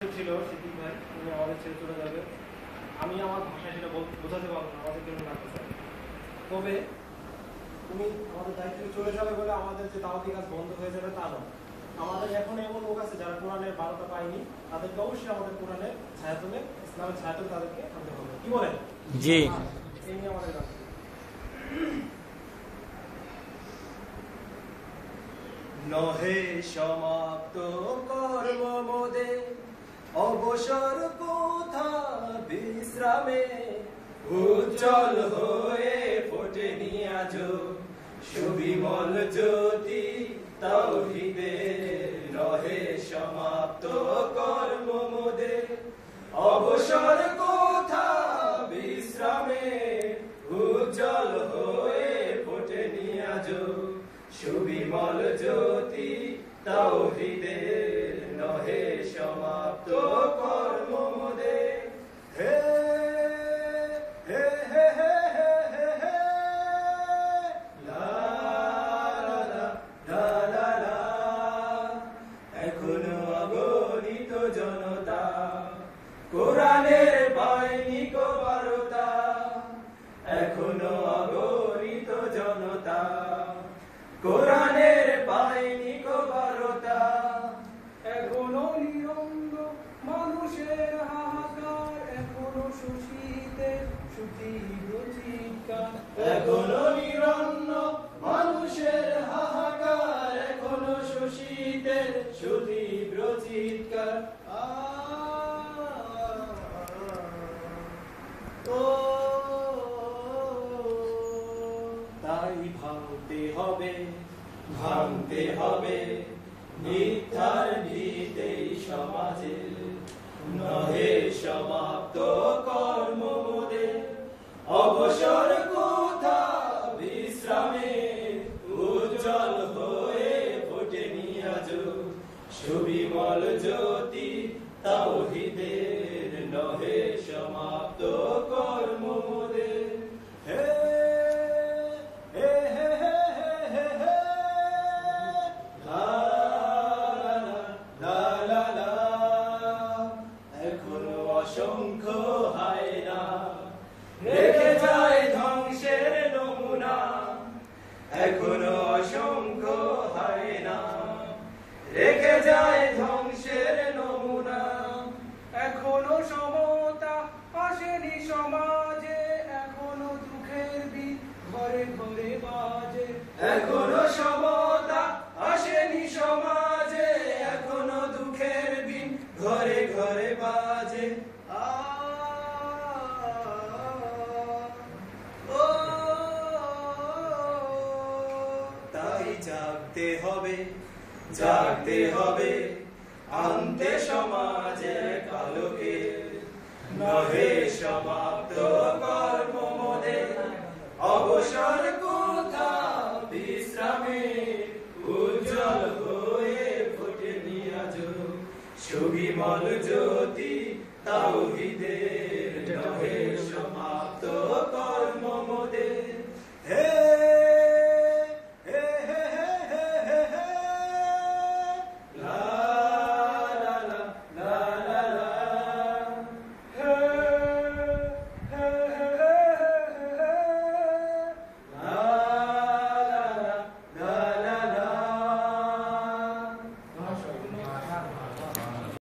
ছিল সিদ্দিক ভাই, উনি আমাদের ছেড়ে চলে যাবে। আমি আমার ভাষায় সেটা বোঝাতে পারবো না, আমাদের জন্য লাগতে চাই। তবে তুমি আমাদের দায়িত্ব থেকে চলে যাবে বলে আমাদের যে দাওয়াতি কাজ বন্ধ হয়ে যাবে তা নয়। আমাদের এখন এমন লোক আছে যারা কোরআনের 12টা পায়নি, তাদেরকে অবশ্যই আমাদের কোরআনের ছায়াতলে, ইসলামের ছায়াতলে তাদেরকে আনতে হবে। কি বলেন? জি। এই নিয়ে আমাদের কাজ। নহে সমাপ্ত কর্ম মোদে, অবসর কোথা বিশ্রামে, উজ্জ্বল হয়ে ফোটেনি আজ সুবিমল জ্যোতি তাওহীদে। নহে সমাপ্ত কর্ম মোদে, অবসর কোথা বিশ্রামে, উজ্জ্বল হয়ে ফোটেনি আজ সুবিমল জ্যোতি তাওহীদে। নহে সমাপ্ত কর্ম মোদে। হে হে হে হে হে হে লা লা লা লা লা। এখনো অগণিত জনতা কোরআনের পায়নি কো বারতা। এখনো অগণিত জনতা কোরআনের পায়নি কো বারতা। এখনো নিরঙ্গ মানুষের হাহাকার, এখনো শোষিতের সুতীব্র চিৎকার। এখনো নিরন্ন মানুষের হাহাকার, এখনো শোষিতের সুতীব্র চিৎকার। তাই ভাঙতে হবে, ভাঙতে হবে মিথ্যার ভিতেই সমাজে। নহে সমাপ্ত কর্ম মোদে, অবসর কোথা বিশ্রামে, উজ্জ্বল হয়ে ফোটেনি আজ সুবিমল জ্যোতি তাওহীদের। নহে সমাপ্ত কর্ম মোদে। হে হে হে হে হে হে লা লা লা লা। এখনো অসংখ্য হায়না রেখে যায় ধ্বংসের নমুনা। এখনো অসংখ্য হায়না রেখে যায় ধ্বংসের নমুনা। এখনো সমতা আসেনি সমাজে, এখনো দুঃখের দিন ঘরে ঘরে বাজে। এখনো সমতা আসেনি সমাজে, এখনো দুঃখের দিন ঘরে ঘরে বাজে। তাই জাগতে হবে, জাগতে হবে, আনতে সমাজে কালোকে। নহে সমাপ্ত কর্ম মোদে, অবসর কোথা বিশ্রামে, উজ্জ্বল হয়ে ফোটেনি আজ সুবিমল জ্যোতি তাওহীদের। নহে সমাপ্ত কর্ম মোদে।